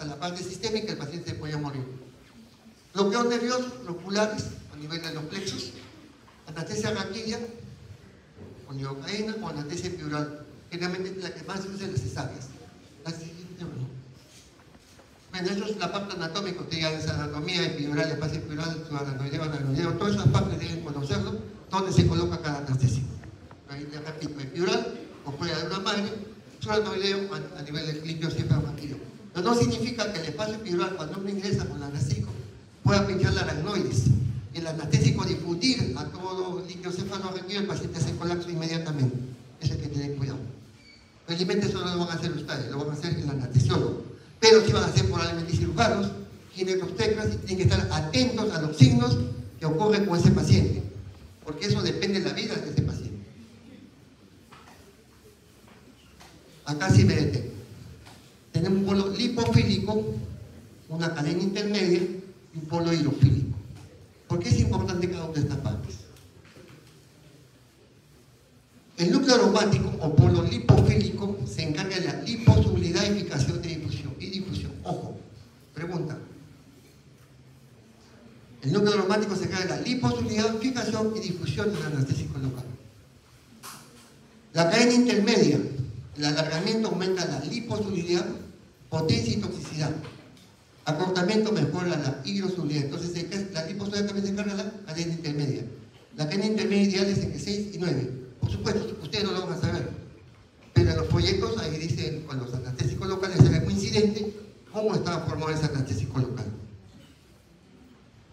a la parte sistémica, el paciente se puede morir. Bloqueos nerviosos oculares a nivel de los plexos, anestesia raquídea, con lidocaína o anestesia epidural. Generalmente la que más se usa en las cesáreas. Bueno, eso es la parte anatómica, usted ya es anatomía epidural, espacio epidural, aranoideo, todas esas partes deben conocerlo, dónde se coloca cada anestésico. Ahí le repito, epidural, o fuera de una madre, aranoideo a nivel del clipio cefalorraquídeo. Pero no significa que el espacio epidural, cuando uno ingresa con el anestésico, pueda pinchar la aracnoides. El anestésico difundir a todo el líquido cefalorraquídeo, el paciente se colapsa inmediatamente. Eso hay que tener cuidado. Felizmente eso no lo van a hacer ustedes, lo van a hacer el anestesiólogo. Pero sí van a ser probablemente cirujanos, ginecobstetras, y tienen que estar atentos a los signos que ocurren con ese paciente, porque eso depende de la vida de ese paciente. Acá sí me detengo. Tenemos un polo lipofílico, una cadena intermedia y un polo hidrofílico. ¿Por qué es importante cada una de estas partes? El núcleo aromático o polo lipofílico se encarga de la liposolubilidad y fijación de difusión. Ojo, pregunta. El núcleo aromático se encarga de la liposolubilidad, fijación y difusión del anestésico local. La cadena intermedia, el alargamiento aumenta la liposolubilidad, potencia y toxicidad. Acortamiento mejora la hidrosolubilidad. Entonces la liposolubilidad también se encarga de la cadena intermedia. La cadena intermedia ideal es entre 6 y 9. Por supuesto, ustedes no lo van a saber, pero en los folletos ahí dicen, con los anestésicos locales, se ve coincidente cómo estaba formado ese anestésico local.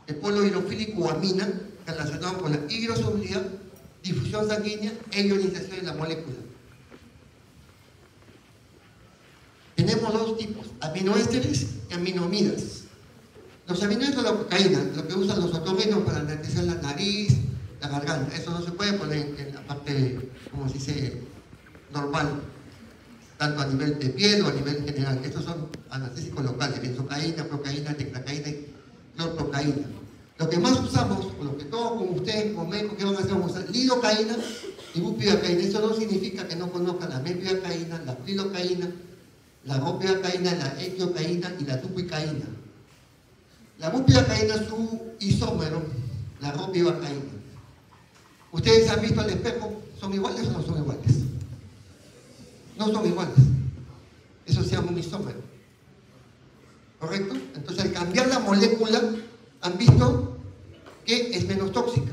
El polo hidrofílico o amina, relacionado con la hidrosolubilidad, difusión sanguínea e ionización de la molécula. Tenemos dos tipos, aminoésteres y aminoamidas. Los aminoésteres son la cocaína, lo que usan los otorrinos para anestesiar la nariz, la garganta. Eso no se puede poner en la parte, como se dice, normal, tanto a nivel de piel o a nivel general. Estos son anestésicos locales, benzocaína, procaína, teclacaína y clorprocaína. Lo que más usamos, o lo que todos como ustedes, como médicos, que van a hacer, vamos a usar lidocaína y bupivacaína. Eso no significa que no conozcan la mepivacaína, la lidocaína, la bupivacaína, la etiocaína y la dupicaína. La bupivacaína es su isómero, la bupivacaína. ¿Ustedes han visto al espejo? ¿Son iguales o no son iguales? No son iguales. Eso se llama un isómero. ¿Correcto? Entonces, al cambiar la molécula, han visto que es menos tóxica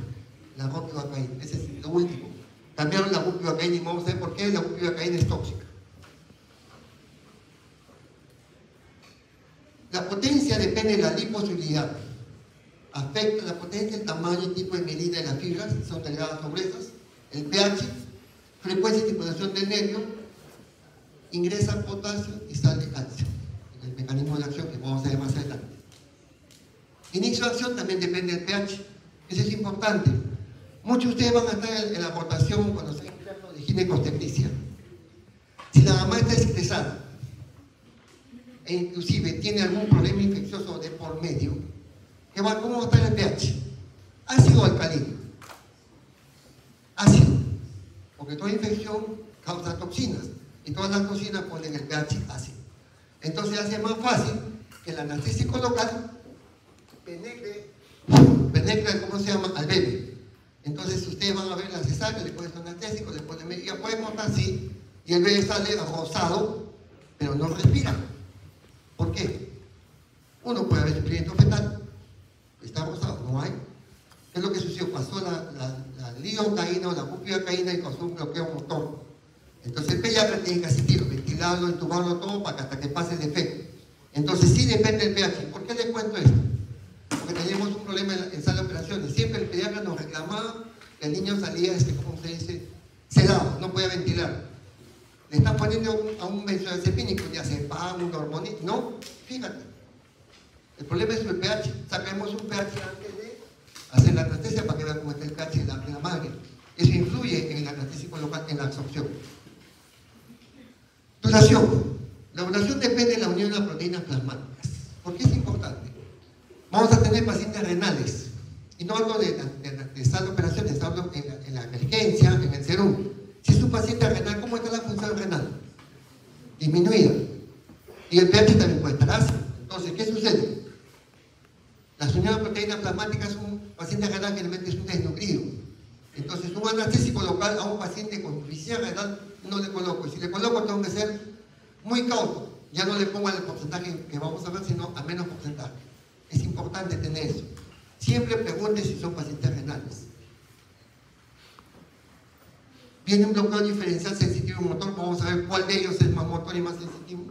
la bupivacaína. Ese es lo último. Cambiaron la bupivacaína y vamos a ver por qué la bupivacaína es tóxica. La potencia depende de la liposolubilidad. Afecta la potencia, el tamaño y tipo de medida de las fibras, son delgadas o gruesas, el pH, frecuencia y estimulación del nervio, ingresa potasio y sal de calcio, en el mecanismo de acción que vamos a ver más adelante. Inicio de acción también depende del pH, eso es importante. Muchos de ustedes van a estar en la rotación cuando sea enfermo de ginecobstetricia. Si la mamá está estresada e inclusive tiene algún problema infeccioso de por medio, ¿cómo va a estar el pH? Ácido o alcalino. Ácido, porque toda infección causa toxinas y todas las toxinas ponen el pH ácido. Entonces hace más fácil que el anestésico local penetre, ¿cómo se llama?, al bebé. Entonces ustedes van a ver la cesárea, le ponen anestésico, le ponen medida, puede montar así, y el bebé sale rosado, pero no respira. ¿Por qué? Uno puede haber sufrimiento fetal, está rosado, no hay. ¿Qué es lo que sucedió? Pasó la lidocaína o la bupivacaína y causó un bloqueo motor. Entonces el pediatra tiene que asistirlo, ventilarlo, intubarlo todo para que hasta que pase el efecto. Entonces sí depende del pH. ¿Por qué les cuento esto? Porque teníamos un problema en sala de operaciones. Siempre el pediatra nos reclamaba que el niño salía, ¿cómo se dice?, sedado, no podía ventilar. Le están poniendo a un benzodiazepínico, ya diazepam, un hormonito. No, fíjate. El problema es el pH. Sacamos un pH antes de hacer la anestesia para que vean cómo está el pH de la madre. Eso influye en el anestésico local, en la absorción. Duración. La duración depende de la unión de las proteínas plasmáticas. ¿Por qué es importante? Vamos a tener pacientes renales. Y no hablo de sala de operaciones, hablo en la emergencia, en el serum. Si es un paciente ¿cómo está la función renal? Disminuida. Y el pH también puede estar ácido. angina plasmática es un paciente renal que realmente es un desnutrido. Entonces, un anestésico local a un paciente con insuficiencia renal no le coloco. Y si le coloco, tengo que ser muy cauto. Ya no le pongo el porcentaje que vamos a ver, sino a menos porcentaje. Es importante tener eso. Siempre pregunte si son pacientes renales. Viene un bloqueo diferencial sensitivo motor. Vamos a ver cuál de ellos es más motor y más sensitivo.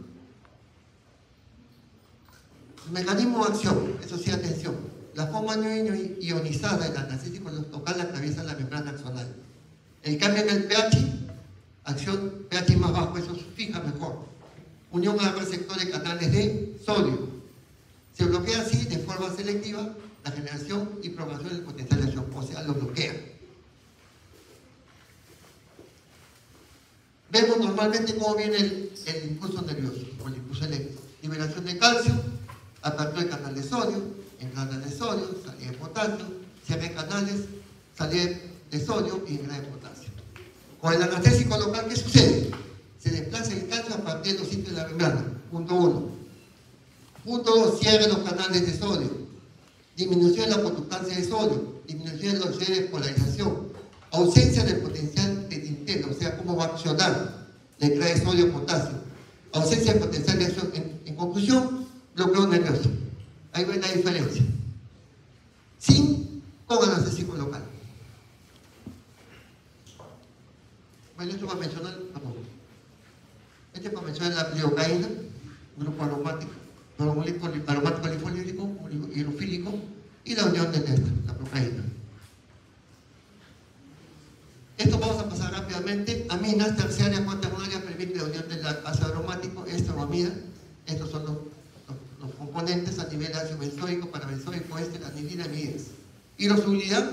El mecanismo de acción, eso sí, atención. La forma no ionizada del anestésico local atraviesa la membrana axonal. El cambio en el pH, acción pH más bajo, eso se fija mejor. Unión al receptor de canales de sodio. Se bloquea así de forma selectiva la generación y programación del potencial de acción, o sea, lo bloquea. Vemos normalmente cómo viene el impulso nervioso o el impulso eléctrico. Liberación de calcio, apertura del canal de sodio, entrada de sodio, salida de potasio, cierre de canales, salida de sodio y entrada de potasio. Con el anestésico local, ¿qué sucede? Se desplaza el calcio a partir de los sitios de la membrana. Punto 1. Punto 2. Cierre los canales de sodio. Disminución de la conductancia de sodio. Disminución de la velocidad de polarización. Ausencia del potencial de tintero, o sea, cómo va a accionar la entrada de sodio potasio. Ausencia del potencial de acción. En conclusión, bloqueo nervioso. Ahí ven la diferencia. Sin con anestésico local. Bueno, esto va a mencionar, este va a mencionar la lidocaína, grupo aromático linfolítico, hidrofílico, y la unión del éster, la procaína. Esto vamos a pasar rápidamente. Aminas terciarias cuaternarias permiten la unión del ácido aromático, esteroamida. Estos son los componentes a nivel ácido benzoico, parabenzoico, éster, anilina, amidas. Hidrosulidad,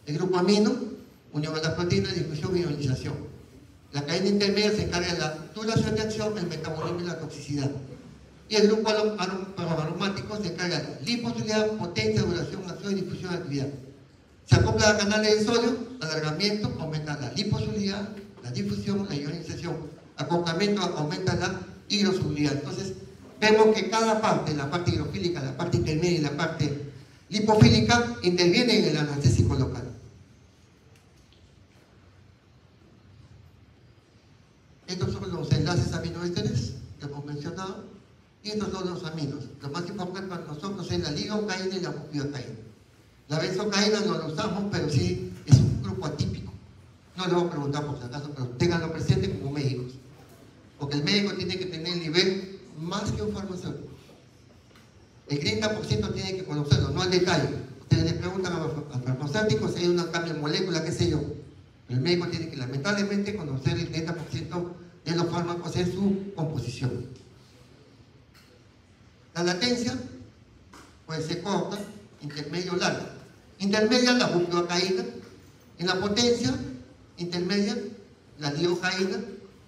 el grupo amino, unión a las proteínas, difusión y ionización. La cadena intermedia se encarga de la duración de acción, el metabolismo y la toxicidad. Y el grupo aromático se encarga de la liposilidad, potencia, duración, acción y difusión de actividad. Se acopla a canales de sodio, alargamiento, aumenta la liposilidad, la difusión, la ionización. Acoplamiento aumenta la hidrosilidad. Entonces, vemos que cada parte, la parte hidrofílica, la parte intermedia y la parte lipofílica, interviene en el anestésico local. Estos son los enlaces aminoésteres que hemos mencionado, y estos son los aminos. Lo más importante para nosotros es la lidocaína y la bupivacaína. La benzocaína no lo usamos, pero sí es un grupo atípico. No le voy a preguntar por si acaso, pero ténganlo presente como médicos. Porque el médico tiene que tener el nivel más que un farmacéutico. El 30% tiene que conocerlo, no al detalle. Ustedes le preguntan al farmacéutico si hay un cambio en molécula, qué sé yo. El médico tiene que lamentablemente conocer el 30% de los fármacos en su composición. La latencia puede ser corta, intermedia o larga. Intermedia, la bupivacaína. En la potencia intermedia, la lidocaína.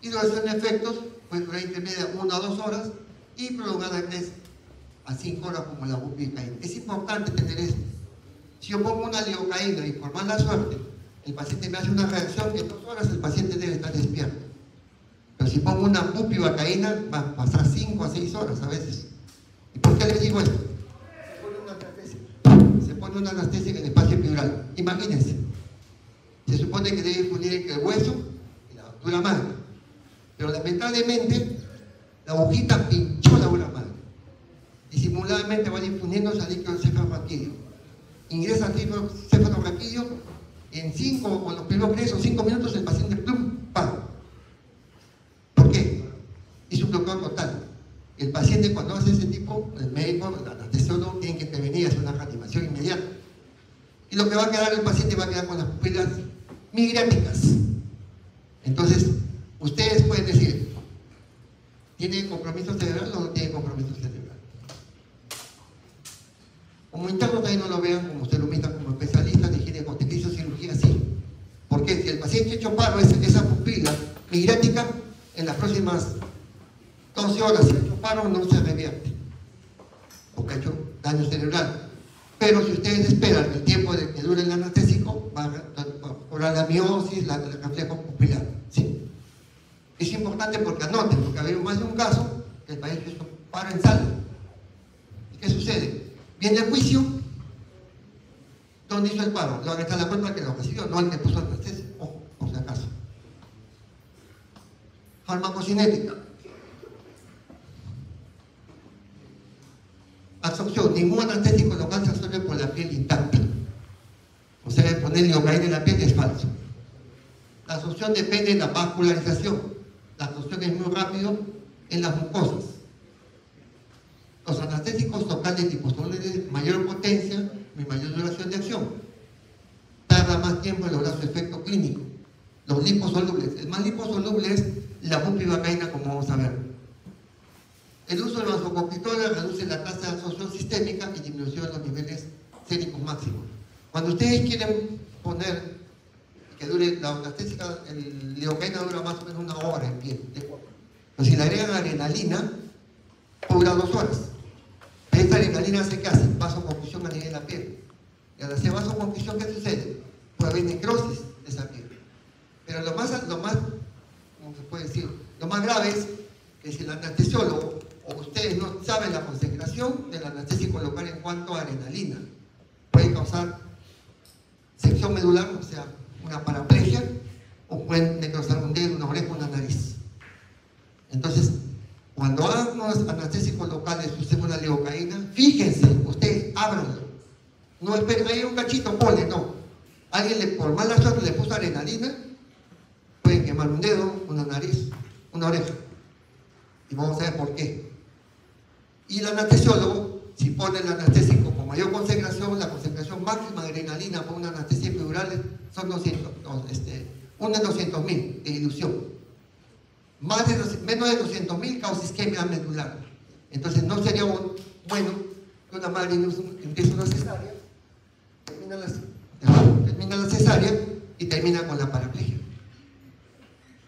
Y duración de efectos puede durar intermedia 1 a 2 horas y prolongada de 3 a 5 horas como la bupivacaína. Es importante tener esto. Si yo pongo una lidocaína y por mala suerte el paciente me hace una reacción, en 2 horas el paciente debe estar despierto. Pero si pongo una bupivacaína, va a pasar 5 a 6 horas a veces. ¿Y por qué les digo esto? Se pone una anestesia en el espacio epidural. Imagínense. Se supone que debe infundir entre el hueso y la dura madre. Pero lamentablemente, la agujita pinchó la dura madre. Disimuladamente va difundiendo al líquido cefalorraquídeo. Ingresa al cefalorraquídeo. En 5 o los primeros 3 o 5 minutos el paciente plum, para. ¿Por qué? Es un bloqueo total. El paciente cuando hace ese tipo, el médico, el anestesiólogo, tiene que intervenir, hacer una reanimación inmediata. Y lo que va a quedar, el paciente va a quedar con las pupilas migráticas. Entonces, ustedes pueden decir, ¿tiene compromiso cerebral o no tiene compromiso cerebral? Como interno también no lo vean, como celumistas, como especialistas de ginecostequicio, cirugía, sí. Porque si el paciente hecho paro, esa pupila migrática, en las próximas 12 horas, si ha hecho paro, no se revierte, porque ha hecho daño cerebral. Pero si ustedes esperan el tiempo de que dure el anestésico, va a cobrar la miosis, el reflejo pupilar. ¿Sí? Es importante porque anoten, porque ha habido más de un caso que el paciente hizo paro en sala. ¿Y qué sucede? Viene el juicio ¿Dónde hizo el paro? Le van a echar la culpa al que lo recibió, no al que puso anestesia. Ojo, por si acaso. Farmacocinética. Absorción. Ningún anestésico local se absorbe por la piel intacta. O sea, poner lidocaína en la piel es falso. La absorción depende de la vascularización. La absorción es muy rápido en las mucosas. Los anestésicos locales liposolubles de mayor potencia y mayor duración de acción. Tarda más tiempo en lograr su efecto clínico. Los liposolubles. El más liposoluble es la bupivacaína, como vamos a ver. El uso de vasoconstrictores reduce la tasa de absorción sistémica y disminuye los niveles séricos máximos. Cuando ustedes quieren poner que dure la anestésica, el lidocaína dura más o menos 1 hora en piel. Pero si le agregan adrenalina, dura 2 horas. Pero esta adrenalina hace que hace vasoconstricción a nivel de la piel. Y al hacer vasoconstricción, ¿qué sucede? Puede haber necrosis de esa piel. Pero lo más, ¿cómo se puede decir? Lo más grave es que si el anestesiólogo o ustedes no saben la concentración del anestésico local en cuanto a adrenalina, puede causar sección medular, o sea, una paraplegia, o pueden necrosar un dedo, una oreja, una nariz. Entonces, cuando hagan unos anestésicos locales, usen una lidocaína, fíjense, ustedes ábranlo. No esperen, hay un cachito, ponle, no. Alguien por mala suerte le puso adrenalina, pueden quemar un dedo, una nariz, una oreja. Y vamos a ver por qué. Y el anestesiólogo, si pone el anestésico con mayor concentración, la concentración máxima de adrenalina por una anestesia epidural son 1 en 200.000 de dilución. Menos de 200.000 causa isquemia medular. Entonces no sería bueno que una madre empiece una cesárea, termina la cesárea y termina con la paraplegia.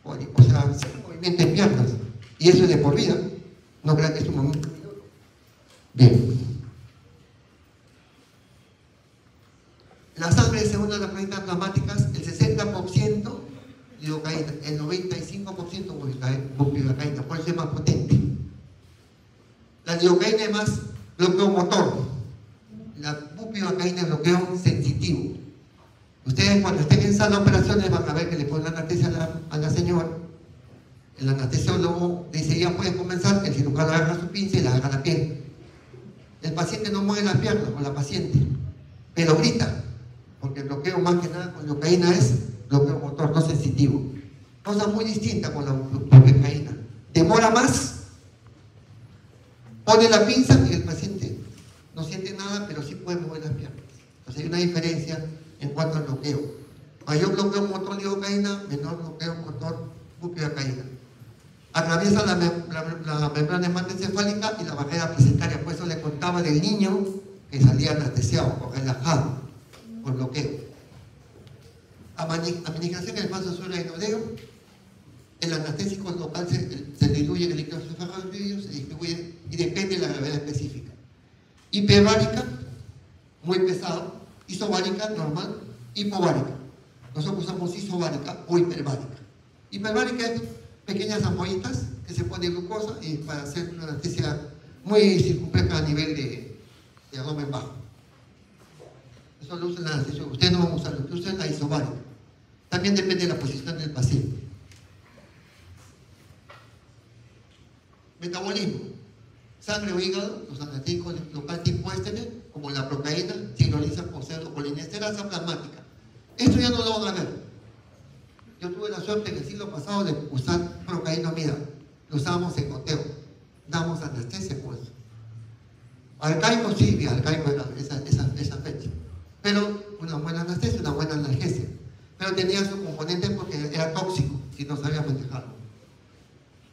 O sea, un movimiento en piernas. Y eso es de por vida. No crean que es un momento. Bien. La sangre, según las plaquetas plasmáticas, el 60% lidocaína, el 95% bupivacaína, por eso es más potente. La lidocaína es más bloqueo motor. La bupivacaína es bloqueo sensitivo. Ustedes cuando estén en sala de operaciones van a ver que le ponen la anestesia a la señora. El anestesiólogo dice, ya puedes comenzar, el cirujano agarra su pinza y le agarra la piel. El paciente no mueve las piernas, o la paciente, pero grita, porque el bloqueo más que nada con lidocaína es bloqueo motor, no sensitivo. Cosa muy distinta con la bupivacaína. Demora más, pone la pinza y el paciente no siente nada, pero sí puede mover las piernas. Entonces hay una diferencia en cuanto al bloqueo. Mayor bloqueo motor lidocaína, menor bloqueo motor bupivacaína. Atraviesa la membrana hematoencefálica y la barrera placentaria. Por eso le contaba del niño que salía anestesiado o relajado por bloqueo. Administración en el vaso suprarenodeo. El anestésico local se diluye en el líquido cefalorraquídeo, se distribuye y depende de la gravedad específica. Hiperbárica, muy pesado. Isobárica, normal. Hipovárica. Nosotros usamos isobárica o hiperbárica. Hiperbárica es pequeñas ampollitas que se pone glucosa y para hacer una anestesia muy circunfleja a nivel de abdomen bajo. Eso lo usa la anestesia. Ustedes no van a usarlo, ustedes usan la isobárica. También depende de la posición del paciente. Metabolismo. Sangre o hígado, los anestésicos local tipo éster, como la procaína, sincronizan por pseudocolinesterasa plasmática. Esto ya no lo van a ver. Yo tuve la suerte en el siglo pasado de usar procaínomida. Lo usábamos en goteo. Damos anestesia con eso. Arcaico sí, arcaico era esa fecha. Pero una buena anestesia, una buena analgesia. Pero tenía su componente porque era tóxico si no sabía manejarlo.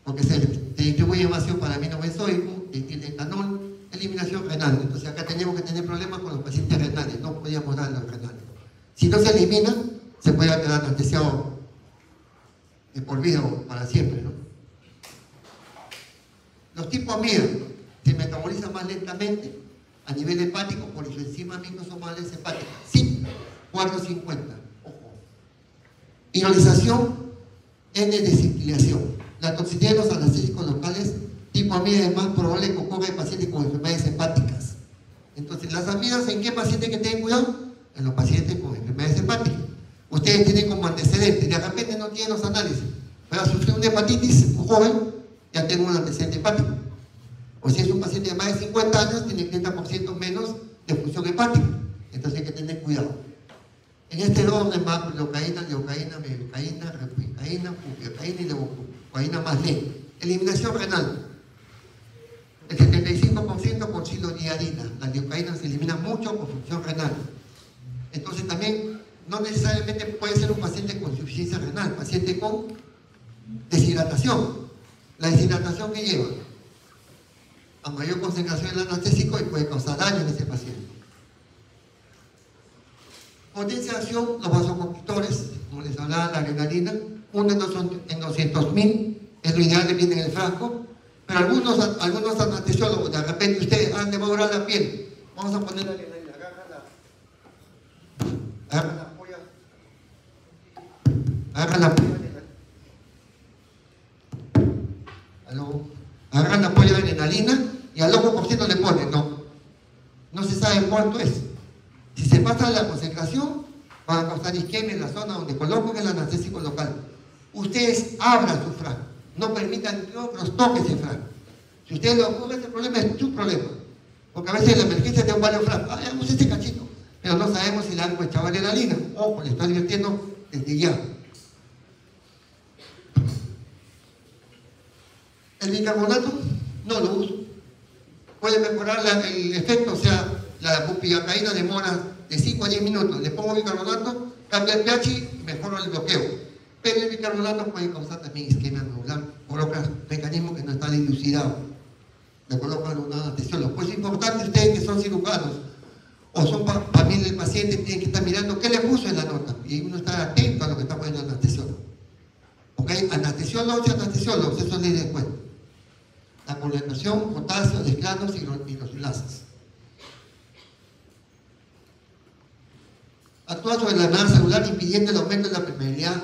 Porque se distribuye demasiado para amino benzoico, tiene etanol, eliminación renal. Entonces acá teníamos que tener problemas con los pacientes renales. No podíamos darle los renales. Si no se elimina, se puede quedar anestesiado de por vida o para siempre, ¿no? Los tipos amida se metabolizan más lentamente a nivel hepático por enzimas microsomales hepáticas. Sí, 450. Ojo. Ionización, N-desinfiliación. La toxicidad de los anestésicos locales tipo amida es más probable que ocurra en pacientes con enfermedades hepáticas. Entonces, las amidas, ¿en qué paciente hay que tener cuidado? en los pacientes con enfermedades hepáticas. Ustedes tienen como antecedentes, de repente no tienen los análisis, pero ha sufrido una hepatitis, un joven, ya tengo un antecedente hepático. O si es un paciente de más de 50 años, tiene 30% menos de función hepática. Entonces hay que tener cuidado. En este orden va leucocaína, meducaína, replicaína, fupiacaína y leucocaína más lenta. Eliminación renal. El 75% por silodiarina. La leucocaína se elimina mucho por función renal. Entonces también no necesariamente puede ser un paciente con insuficiencia renal, paciente con deshidratación. La deshidratación que lleva a mayor concentración del anestésico y puede causar daño en ese paciente. Potencia de acción, los vasoconstrictores, como les hablaba, la adrenalina, uno en 200.000, es lo ideal que viene en el frasco, pero algunos anestesiólogos, de repente ustedes han de mejorar la piel, vamos a poner la adrenalina, agarra la polla, agarran la polla de adrenalina y al loco por ciento le ponen, no se sabe cuánto es. Si se pasa la concentración, van a causar isquemia en la zona donde colocan el anestésico local. Ustedes abran su frasco, no permitan que otros toquen ese frasco. Si ustedes lo ocurre, ese problema es su problema. Porque a veces la emergencia tiene varios frascos. Hagamos este cachito, pero no sabemos si le han echado adrenalina. Ojo, le estoy advirtiendo desde ya. El bicarbonato no lo uso. Puede mejorar el efecto, o sea, la bupivacaína demora de 5 a 10 minutos. Le pongo bicarbonato, cambia el pH y mejora el bloqueo. Pero el bicarbonato puede causar también isquemia anular por otros mecanismos que no están dilucidados. Le colocan un anestesiólogo. Pues es importante, ustedes que son cirujanos o son familia del paciente, tienen que estar mirando qué le puso en la nota y uno está atento a lo que está poniendo el anestesiólogo. ¿Ok? Anestesiólogos y anestesiólogos, eso les den cuenta. La colocación, potasio, desglanos y los enlaces. Actúa sobre la membrana celular impidiendo el aumento de la permeabilidad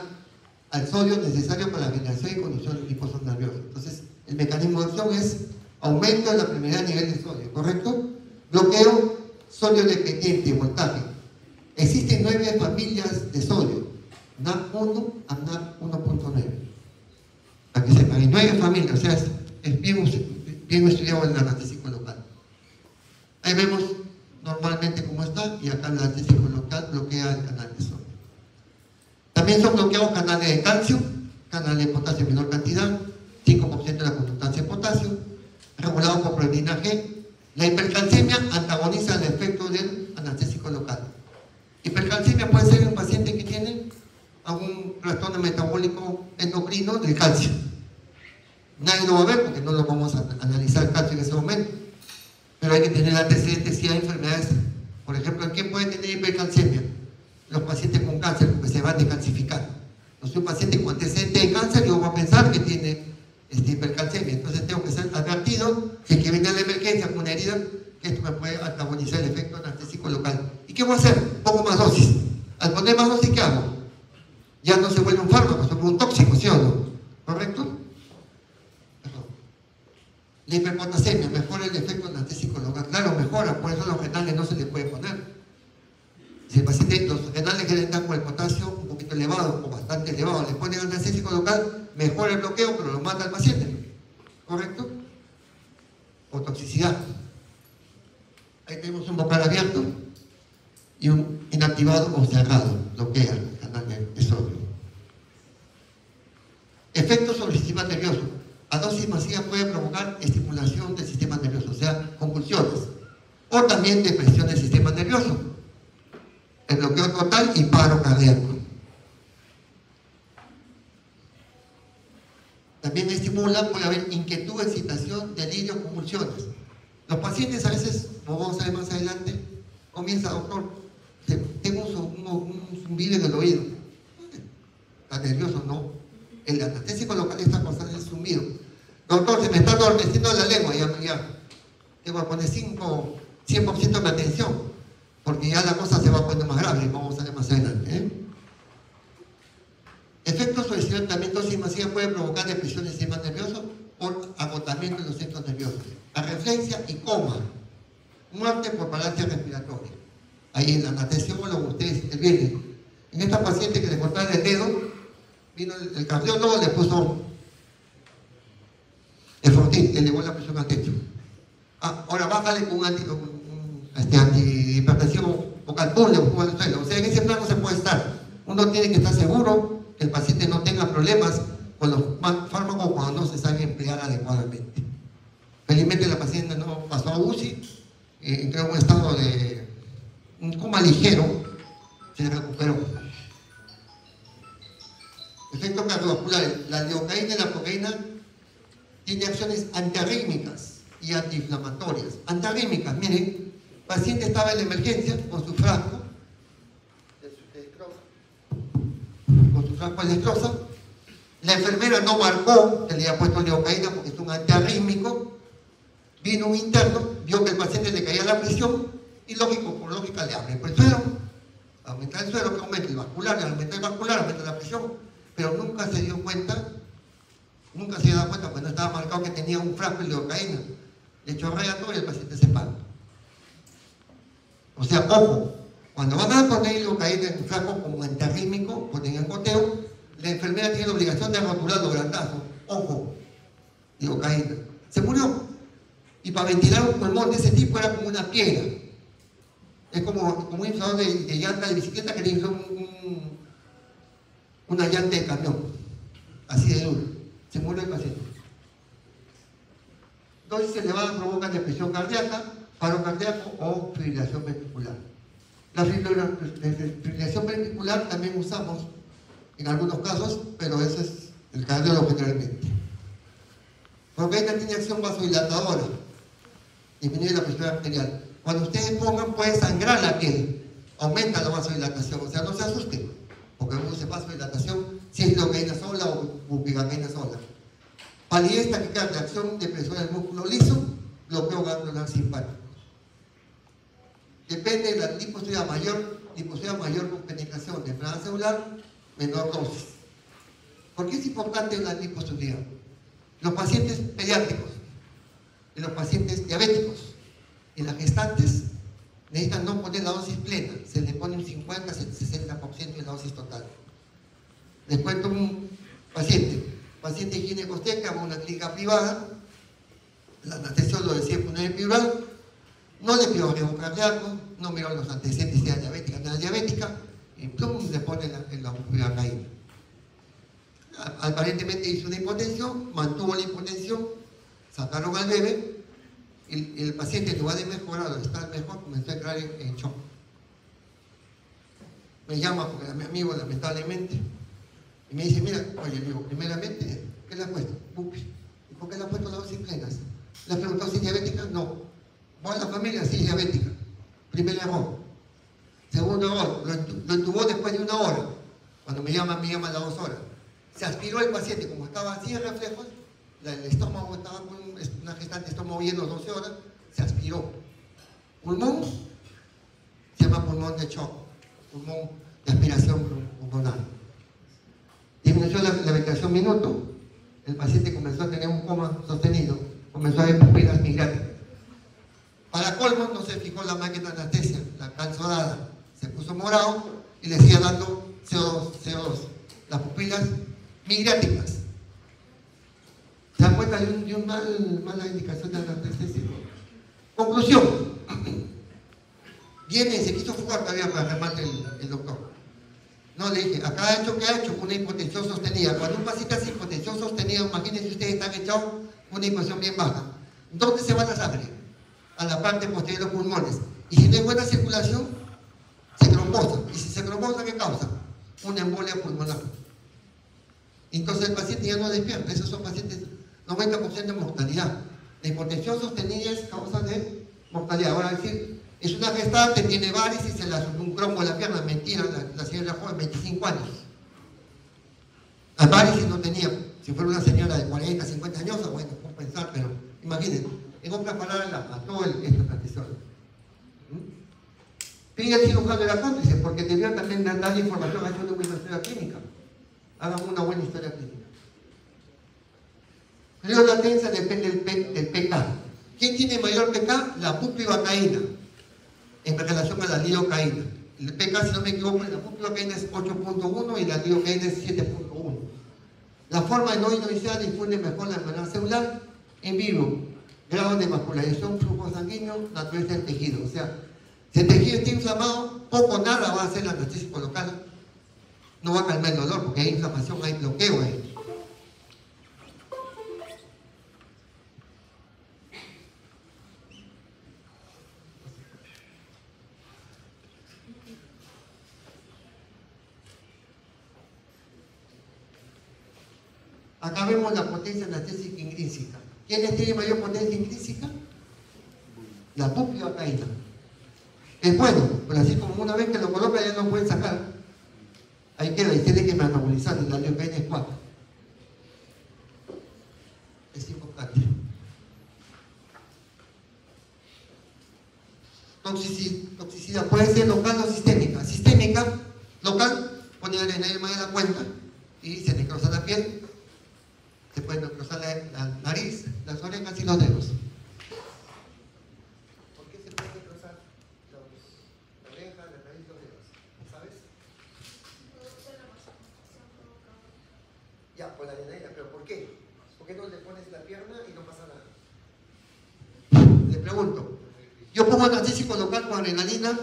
al sodio necesario para la generación y conducción de linfocitos nerviosos. Entonces, el mecanismo de acción es aumento de la permeabilidad a nivel de sodio, ¿correcto? Bloqueo sodio dependiente, voltaje. Existen 9 familias de sodio, NAP1 a NAP1.9. Para que sepan, hay 9 familias, o sea, es bien estudiado en el anestésico local. Ahí vemos normalmente cómo está, y acá el anestésico local bloquea el canal de sodio. También son bloqueados canales de calcio, canales de potasio en menor cantidad, 5% de la conductancia de potasio, regulado por proteína G. La hipercalcemia antagoniza el efecto del anestésico local. Hipercalcemia puede ser un paciente que tiene algún trastorno metabólico endocrino del calcio. Nadie lo va a ver porque no lo vamos a analizar el calcio en ese momento. Pero hay que tener antecedentes si hay enfermedades. Por ejemplo, ¿quién puede tener hipercalcemia? Los pacientes con cáncer, porque se van a decalcificar. Entonces, un paciente con antecedente de cáncer, yo voy a pensar que tiene hipercalcemia. Entonces, tengo que ser advertido si es que viene a la emergencia con una herida, que esto me puede antagonizar el efecto anestésico local. ¿Y qué voy a hacer? Pongo más dosis. Al poner más dosis, ¿qué hago? Ya no se vuelve un fármaco, se vuelve un tóxico, ¿sí o no? ¿Correcto? La hiperpotasemia mejora el efecto anestésico local. Claro, mejora, por eso los renales no se les puede poner. Si el paciente, los renales que le dan con el potasio un poquito elevado o bastante elevado, le ponen anestésico local, mejora el bloqueo, pero lo mata al paciente. ¿Correcto? O toxicidad. Ahí tenemos un bocal abierto y un inactivado o cerrado, bloquea el canal de sodio. Efectos sobre el sistema nervioso. A dosis masiva puede provocar estimulación del sistema nervioso, o sea, convulsiones, o también depresión del sistema nervioso, el bloqueo total y paro cardíaco. También estimula, puede haber inquietud, excitación, delirio, convulsiones. Los pacientes a veces, como vamos a ver más adelante, comienza, doctor, tengo un zumbido en el oído. ¿Está nervioso? No. El anestésico local está causando el zumbido. Doctor, se me está adormeciendo la lengua, ya. Tengo que poner 100% de mi atención, porque ya la cosa se va poniendo más grave, vamos a ver más adelante. Efectos sobre el tratamiento dosis masiva puede provocar depresión del sistema nervioso por agotamiento de los centros nerviosos, areflexia y coma, muerte por parálisis respiratoria. ahí en la anestesiólogo, ustedes intervienen. En esta paciente que le cortaron el dedo, vino el cardiólogo, le puso el fortín, le elevó la presión al techo. Ahora bájale con un antihipertensivo vocal pum, le pongo al suelo. O sea, en ese plano se puede estar. Uno tiene que estar seguro que el paciente no tenga problemas con los fármacos cuando no se saben emplear adecuadamente. Felizmente la paciente no pasó a UCI, entró en un estado de un coma ligero, se recuperó. Efectos cardiovasculares. La lidocaína y la procaína tiene acciones antiarrítmicas y antiinflamatorias. Antiarrítmicas, miren, el paciente estaba en la emergencia con su frasco de destroza. La enfermera no marcó que le había puesto lidocaína porque es un antiarrítmico. Vino un interno, vio que el paciente le caía la presión y lógico, por lógica le abre el suero, aumenta el suero, que aumenta el vascular, aumenta la presión, pero nunca se dio cuenta cuando estaba marcado que tenía un frasco de lidocaína. Le chorrea todo y el paciente se para. O sea, ojo, cuando van a poner lidocaína en un frasco como antiarrítmico, ponen en goteo, la enfermera tiene la obligación de rotular los grandazos. Ojo, lidocaína. Se murió. Y para ventilar un pulmón de ese tipo era como una piedra. Es como un inflador de llanta de bicicleta que le infló una llanta de camión. Así de duro. Se murió el paciente. Dosis elevadas provocan depresión cardíaca, paro cardíaco o fibrilación ventricular. La fibrilación ventricular también usamos en algunos casos, pero ese es el cardiólogo generalmente. Procaína tiene acción vasodilatadora, disminuye la presión arterial. Cuando ustedes pongan, puede sangrar la piel, aumenta la vasodilatación, o sea, no se asusten, porque produce vasodilatación si es lidocaína sola o bupivacaína sola. Palidez, taquicardia, acción de presión del músculo liso, bloqueo glandular simpático. Depende de la liposuria mayor con penetración de enfermedad celular, menor dosis. ¿Por qué es importante la liposuria? Los pacientes pediátricos y los pacientes diabéticos y las gestantes necesitan no poner la dosis plena, se le pone un 50-60% de la dosis total. Les cuento un paciente ginecosteca a una clínica privada, la anestesióloga decía poner epidural, no le pidió riesgo cardíaco, no miró los antecedentes, si era diabética, no era diabética, y plum, le pone la bupivacaína. Aparentemente hizo una hipotensión, mantuvo la hipotensión, sacaron al bebé, y el paciente en lugar de mejorar o de estar mejor, comenzó a entrar en shock. Me llama porque era mi amigo, lamentablemente, y me dice, mira, oye, le digo, primeramente, ¿qué le has puesto? Bupi. ¿Y por qué le has puesto las dosis plenas? ¿Le has preguntado si es diabética? No. ¿Vos en la familia? Sí, es diabética. Primer error. Segundo error, lo entubó después de 1 hora. Cuando me llama a las 2 horas. Se aspiró el paciente, como estaba así de reflejos, el estómago estaba con una gestante, estómago lleno 12 horas, se aspiró. Pulmón, se llama pulmón de shock, pulmón de aspiración pulmonar. Disminuyó la ventilación minuto, el paciente comenzó a tener un coma sostenido, comenzó a ver pupilas migrantes. Para colmo, no se fijó la máquina de anestesia, la calzodada, se puso morado y le sigue dando CO2, las pupilas migráticas. ¿Se dan cuenta de una mala indicación de la anestesia? Conclusión. Viene, se quiso fugar todavía para remate el doctor. No, le dije, acá ha hecho, ¿qué ha hecho? Una hipotensión sostenida. Cuando un paciente hace hipotensión sostenida, imagínense ustedes están echados con una hipotensión bien baja. ¿Dónde se va la sangre? A la parte posterior de los pulmones. Y si no hay buena circulación, se trombosa. Y si se trombosa, ¿qué causa? Una embolia pulmonar. Entonces el paciente ya no despierta. Esos son pacientes 90% de mortalidad. La hipotensión sostenida es causa de mortalidad. Ahora decir, es una gestante, tiene varices, se le subió un cromo en la pierna. Mentira, la señora joven, 25 años. Las varices no tenía. Si fuera una señora de 40, 50 años, bueno, puedo pensar, pero imagínense. En otras palabras, la mató esta transición. Pide al cirujano de la cómplice, porque debió también darle información a una buena historia clínica. Hagan una buena historia clínica. Luego la latencia depende del PK. ¿Quién tiene mayor PK? La bupivacaína. en relación a la lidocaína. El pK, si no me equivoco, la bupivacaína es 8.1 y la lidocaína es 7.1. La forma no ionizada difunde mejor la enfermedad celular en vivo, grado de vascularización, flujo sanguíneo, naturaleza del tejido. O sea, si el tejido está inflamado, poco o nada va a hacer el anestésico local. No va a calmar el dolor porque hay inflamación, hay bloqueo ahí. Acá vemos la potencia anestésica intrínseca. ¿Quiénes tienen mayor potencia intrínseca? La bupivacaína. Es bueno, pero así como una vez que lo coloca ya no pueden sacar. Ahí queda y tiene que metabolizar, y la lidocaína es 4. Es importante. Toxicidad puede ser local o sistémica. Sistémica, local, pone adrenalina de la cuenta y se necrosa la piel. Se puede necrosar la nariz, las orejas y los dedos. ¿Por qué se puede necrosar la oreja, la nariz y los dedos? ¿Sabes? Ya, por la adrenalina, pero ¿por qué? ¿Por qué no le pones la pierna y no pasa nada? Le pregunto, yo pongo anestésico local con adrenalina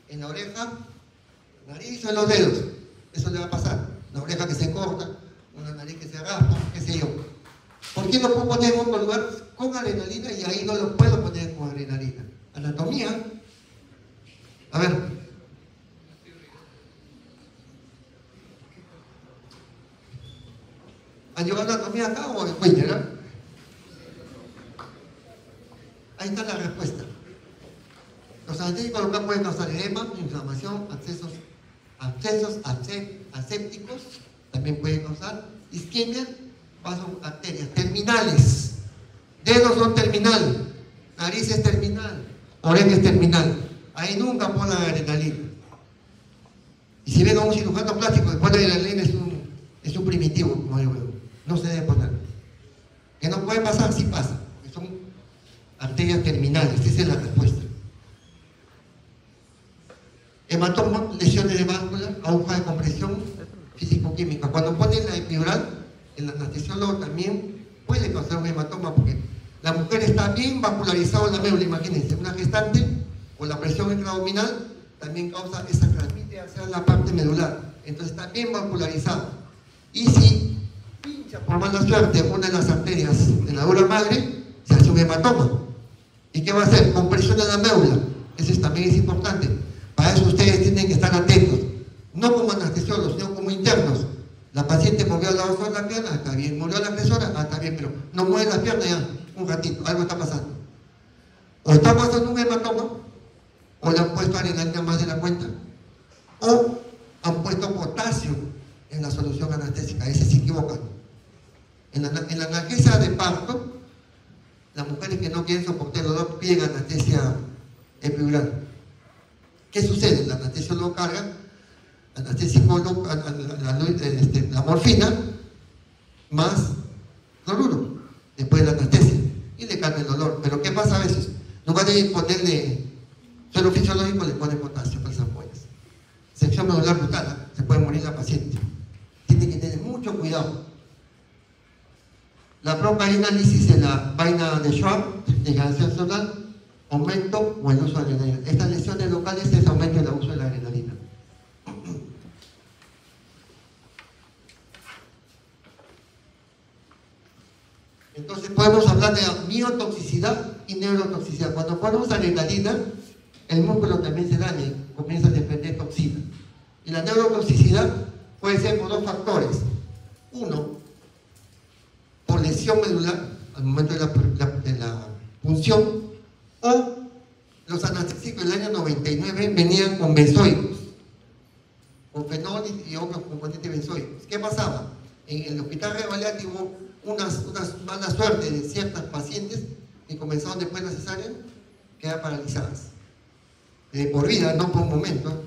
en la oreja, la nariz o en los dedos. Eso le va a pasar. La oreja que se corta, una nariz que se raspa, qué sé yo. ¿Por qué no puedo poner en otro lugar con adrenalina y ahí no lo puedo poner con adrenalina? Anatomía. A ver. ¿Han llevado anatomía acá o en Winter? Ahí está la respuesta. Los anestésicos locales pueden causar edema, inflamación, abscesos asépticos, también pueden causar isquemia, arterias terminales. Dedos son terminales, nariz es terminal, oreja es terminal. Ahí nunca ponen adrenalina. Y si ven a un cirujano plástico que pone adrenalina es un primitivo, como yo veo. No se debe poner. Que no puede pasar, sí pasa, porque son arterias terminales. Esa es la respuesta. Hematoma, lesiones de válvula, aguja de compresión físico-química. Cuando ponen la epidural, el anestesiólogo también puede causar un hematoma porque la mujer está bien vascularizada en la médula. Imagínense, una gestante o la presión intraabdominal también causa esa transmite hacia la parte medular. Entonces está bien vascularizada. Y si pincha por mala suerte una de las arterias de la dura madre, se hace un hematoma. ¿Y qué va a hacer? Compresión en la médula. Eso también es importante. Para eso ustedes tienen que estar atentos. No como anestesiólogos, sino como internos. La paciente movió la otra de la pierna, está bien. Murió la agresora, está bien, pero no mueve la pierna ya, un ratito, algo está pasando. O está pasando un hematoma, o le han puesto adrenalina más de la cuenta, o han puesto potasio en la solución anestésica. Ahí se equivocan. En la analgesia de parto, las mujeres que no quieren soportar el dolor piden anestesia epidural. ¿Qué sucede? La anestesiólogo carga anestésico, la morfina más cloruro después de la anestesia y le calma el dolor. Pero ¿qué pasa a veces? En lugar de ponerle suelo fisiológico, le ponen potasio para esas ampollas. Sección medular brutal, se puede morir la paciente. Tiene que tener mucho cuidado. La procaínalis en la vaina de Schwab, degeneración zonal, aumento o el uso de adrenalina. Estas lesiones locales es aumento del uso de la adrenalina. Entonces podemos hablar de miotoxicidad y neurotoxicidad. Cuando ponemos adrenalina, el músculo también se daña y comienza a desprender toxina. Y la neurotoxicidad puede ser por dos factores. Uno, por lesión medular al momento de la punción, o los anestésicos del año 99 venían con benzoicos, con fenol y otros componentes benzoicos. ¿Qué pasaba? En el hospital Revalea hubo unas malas suertes de ciertas pacientes que comenzaron después de la cesárea, quedaban paralizadas. Por vida, no por un momento.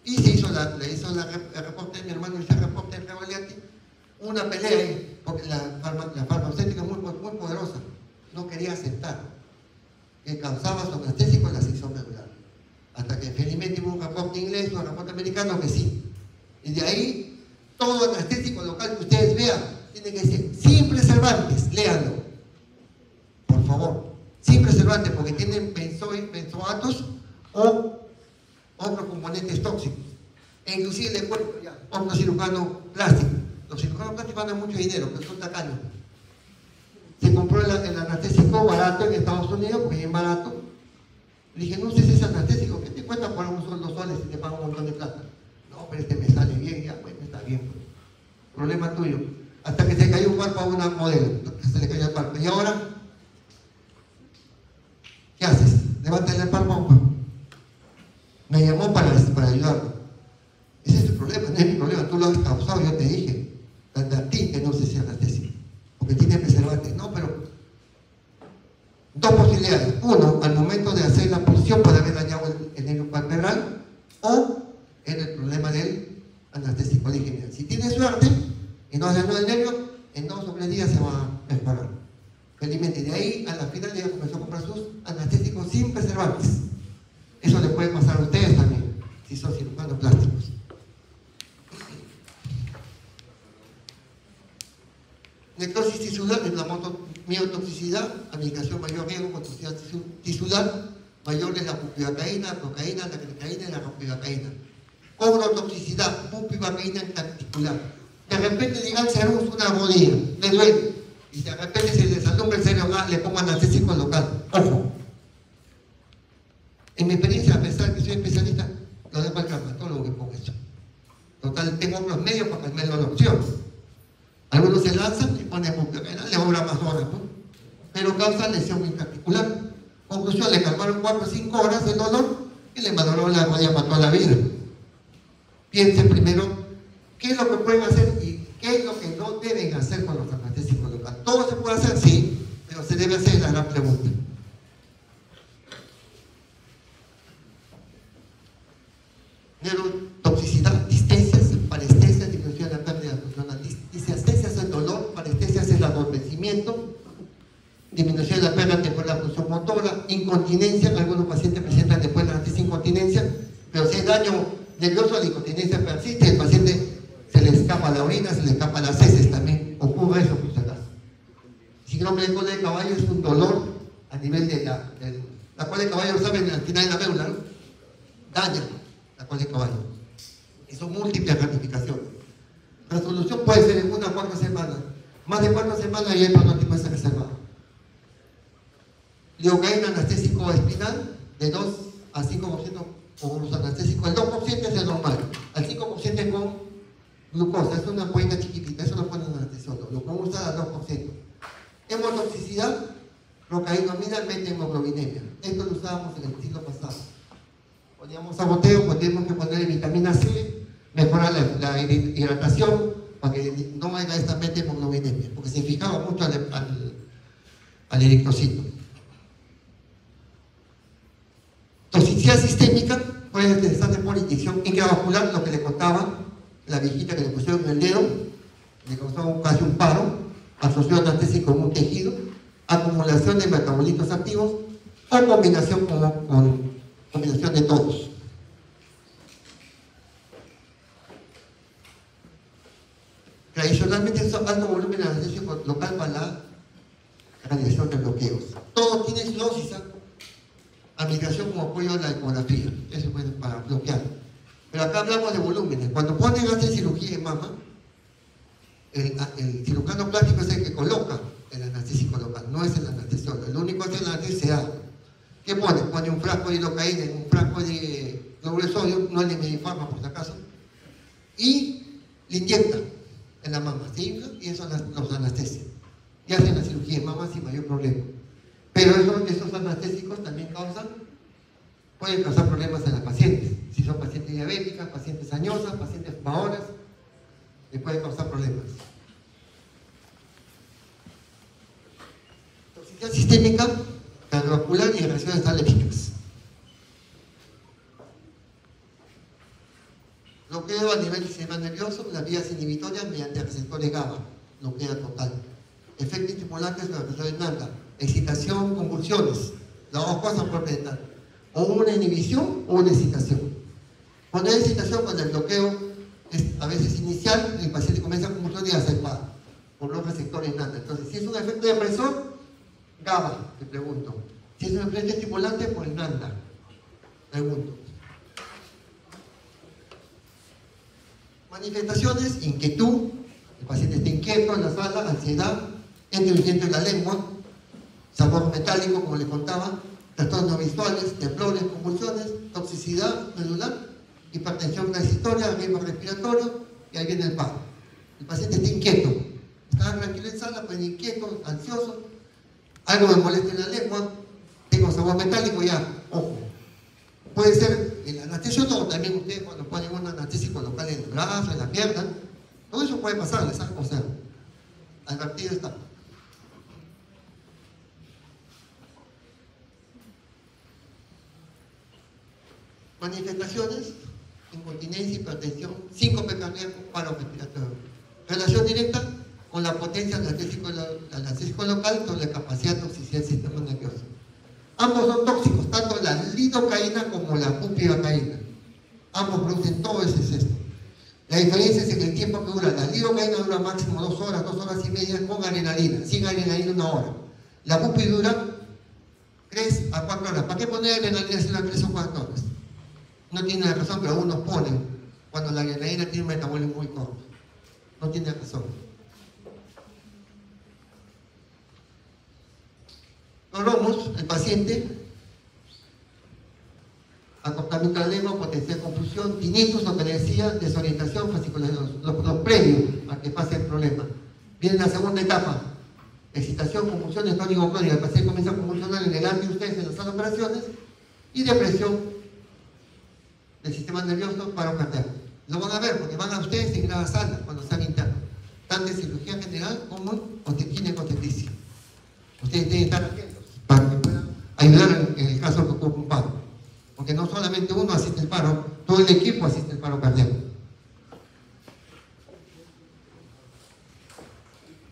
Y le hizo el reporte, mi hermano hizo el reporte en Revalea, una pelea ahí, porque la farmacéutica es muy poderosa, no quería aceptar. que causaba su anestésico en la sección medular. Hasta que felizmente hubo un reporte inglés o un reporte americano que sí. Y de ahí, todo anestésico local que ustedes vean, tiene que decir, sin preservantes, léanlo. Por favor, sin preservantes, porque tienen benzoatos o otros componentes tóxicos. E inclusive le cuento ya, otro cirujano plástico. Los cirujanos plásticos ganan mucho dinero, pero son tacaños. Se compró el anestésico barato en Estados Unidos, porque es bien barato. Le dije, no uses ese anestésico, ¿qué te cuesta por un sueldo soles y te pagan un montón de plata? No, pero este me sale bien, ya, bueno, está bien. Pues. Problema tuyo. Hasta que se cayó un cuerpo a una modelo, se le cayó el párpado. ¿Y ahora? ¿Qué haces? Levántale el párpado. Pues. Me llamó para ayudarlo. Ese es tu problema, no es mi problema, tú lo has causado, yo te dije. A ti que no uses ese anestésico, porque tiene preservantes. No, pero dos posibilidades. Uno, al momento de hacer la punción puede haber dañado el nervio palpebral, o era el problema del anestésico. Dije, mira, si tienes suerte y no has dañado el nervio, en 2 o 3 días se va a mejorar. Felizmente, de ahí a la final ella comenzó a comprar sus anestésicos sin preservantes. Eso le puede pasar a ustedes también, si son cirujanos plásticos. Necrosis tisular es la miotoxicidad, medicación mayor riesgo con toxicidad tisular, mayor es la bupivacaína, la procaína, la crecaína y la ropivacaína. Cobrotoxicidad, bupivacaína en articular. De repente digan cerus una rodilla, le duele, y de repente se les alumbra el cerebro, le pongo anestésico local. Ojo. En mi experiencia, a pesar que soy especialista, lo dejo al traumatólogo que ponga eso. Total, tengo los medios para calmar la opción. Algunos se lanzan y ponen bupivacaína, le obra más horas, ¿no? Pero causa lesión intraarticular. Conclusión, le calmaron 4 o 5 horas el dolor y le maduró la rodilla para toda la vida. Piensen primero qué es lo que pueden hacer y qué es lo que no deben hacer con los anestésicos locales. ¿Todo se puede hacer? Sí, pero se debe hacer la gran pregunta. Neurotoxicidad, distesias, parestesias, disminución de la pérdida funcional. Disestesias es el dolor, parestesias es el adormecimiento, disminución de la pérdida después de la función motora, incontinencia, algunos pacientes presentan después de la incontinencia, pero si hay daño nervioso, la incontinencia persiste, el paciente se le escapa la orina, se le escapa las heces, también ocurre eso por si acaso. Síndrome de cola de caballo es un dolor a nivel de la cola de caballo, saben, al final de la médula, ¿no? Daña la cola de caballo. Y son múltiples ramificaciones. La solución puede ser en 1 a 4 semanas. Más de 4 semanas y el pronóstico está reservado. Lidocaína anestésico espinal de 2 a 5% con los anestésicos. El 2% es el normal. Al 5% es con glucosa. Es una ampollita chiquitita. Eso lo ponen en anestesiólogo. Lo podemos usar al 2%. Hemotoxicidad, procaínomina, hemoglobinemia. Esto lo usábamos en el siglo pasado. Poníamos saboteo, pues tenemos que ponerle vitamina C, mejorar la hidratación para que no haya esta hemoglobinemia, porque se fijaba mucho al eritrocito. Toxicidad sistémica puede utilizarse por inyección intravascular, lo que le contaba la viejita que le pusieron en el dedo, le causaba casi un paro, absorción anestésica en un tejido, acumulación de metabolitos activos o combinación con combinación de todos. Tradicionalmente es alto volumen de anestésico local para la realización de bloqueos. Todo tiene su dosis, administración como apoyo a la ecografía, eso es para bloquear. Pero acá hablamos de volúmenes. Cuando ponen a hacer cirugía de mama, el cirujano plástico es el que coloca el anestésico local, no es el anestesiólogo. El único que es el anestesiado. ¿Qué pone? Pone un frasco de lidocaína, un frasco de cloruro de sodio, no es de Medifarma por si acaso, y le inyecta en la mama, se infla y eso los anestesia. Y hacen la cirugía de mama sin mayor problema. Pero esos anestésicos también pueden causar problemas en las pacientes. Si son pacientes diabéticas, pacientes añosas, pacientes fumadoras, les pueden causar problemas. Toxicidad sistémica, cardiovascular y reacciones alérgicas. Bloqueo a nivel del sistema nervioso, las vías inhibitorias mediante receptores GABA, bloqueo total. Efectos estimulantes de la receptores NANDA, excitación, convulsiones, Las dos cosas pueden presentar. O una inhibición o una excitación. Cuando hay excitación, cuando el bloqueo es a veces inicial, el paciente comienza con convulsiones y hace PA, por los receptores NANDA. Entonces, si es un efecto depresor, GABA, te pregunto. Si es un efecto estimulante, por el NANDA, pregunto. Manifestaciones: inquietud, el paciente está inquieto en la sala, ansiedad, entumecimiento en la lengua, sabor metálico, como les contaba, trastornos visuales, temblores, convulsiones, toxicidad medular, hipertensión transitoria, ritmo respiratorio, y ahí viene el paro. El paciente está inquieto, está tranquilo en sala, pero inquieto, ansioso, algo me molesta en la lengua, tengo sabor metálico, ya, ojo. Puede ser el anestesio, o también ustedes cuando ponen un anestésico local en el brazo, en la pierna, todo eso puede pasar, o sea, advertido está. Manifestaciones: incontinencia, hipertensión, síncope cardíaco, paro respiratorio. Relación directa con la potencia del anestésico local con la capacidad de toxicidad del sistema nervioso. Ambos son tóxicos, tanto la lidocaína como la bupivacaína. Ambos producen todo ese exceso. La diferencia es en el tiempo que dura. La lidocaína dura máximo 2 horas, 2 horas y media con adrenalina. Sin adrenalina 1 hora. La bupi dura 3 a 4 horas. ¿Para qué poner adrenalina si dura 3 o 4 horas? No tiene razón, pero algunos ponen cuando la adrenalina tiene un metabolismo muy corto. No tiene razón. Logramos el paciente, acostamiento de la lengua, potencial de confusión, tinnitus, notalgia, desorientación, fasciculación, los previos a que pase el problema. Viene la segunda etapa: excitación, convulsiones, tónico-clónica. El paciente comienza a convulsionar en el ante ustedes en las salas de operaciones, y depresión del sistema nervioso, paro cardíaco. Lo van a ver porque van a ustedes en cada sala cuando están internos, tanto en cirugía general como en ginecobstetricia. Ustedes tienen que estar atentos para que puedan ayudar en el caso que ocurra un paro, porque no solamente uno asiste al paro, todo el equipo asiste al paro cardíaco.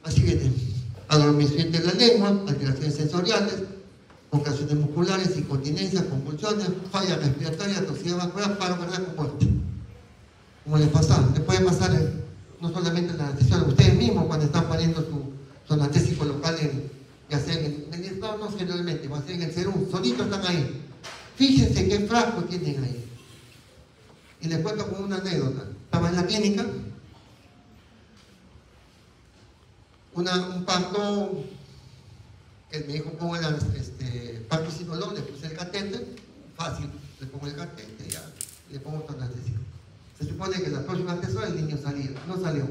Así que adormecimiento de la lengua, alteraciones sensoriales, contracciones musculares, incontinencia, convulsiones, falla respiratoria, toxicidad vascular, paro cardíaco, muerte. Como les pasa, les puede pasar no solamente en la anestesiología, ustedes mismos cuando están poniendo su anestésico local ya sea en el estado, no generalmente, va a ser en el serum, solitos están ahí. Fíjense qué frasco tienen ahí. Y les cuento con una anécdota. Estaba en la clínica, un parto que me dijo: pongo el parto sin dolor, le puse el catéter, fácil, le pongo el catéter y ya, le pongo otro anestésico. Se supone que la próxima tercera el niño salía, no salió.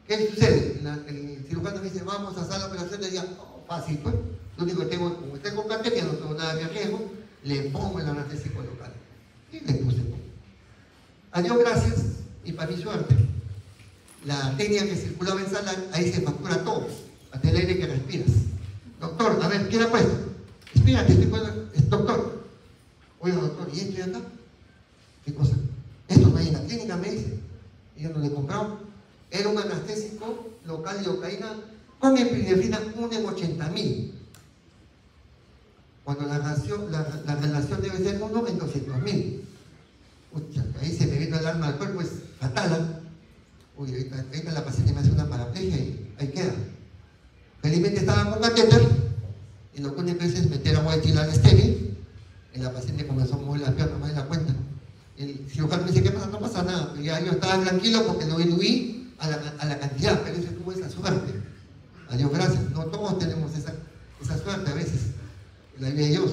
¿Qué sucede? El cirujano me dice: vamos a hacer la operación de día. Fácil, pues. Lo único que tengo, como tengo catéter, no tengo nada de riesgo, le pongo el anestésico local. Y le puse. Adiós, gracias, y para mi suerte, la técnica que circulaba en sala, ahí se factura todo, hasta el aire que respiras. Doctor, a ver, ¿quién ha puesto? Espérate, estoy poniendo. Doctor. Oiga, doctor, ¿y esto y acá? ¿Qué cosa? Esto no hay en la clínica, me dice. Y yo no le he comprado. Era un anestésico local de lidocaína con epinefrina 1 en 80.000. Cuando la relación debe ser 1 en 200.000. Ahí se me vino el alma al cuerpo, es fatal. Uy, ahorita la paciente me hace una paraplegia y ahí queda. Felizmente estaba con catéter y lo único que hice es meter agua etilal estéril y la paciente comenzó a mover la pierna más de la cuenta. El cirujano me dice: ¿qué pasa? No pasa nada. Pero ya yo estaba tranquilo porque lo diluí a la cantidad, pero eso tuvo esa suerte. Adiós, gracias. No todos tenemos esa suerte a veces. La vida de Dios.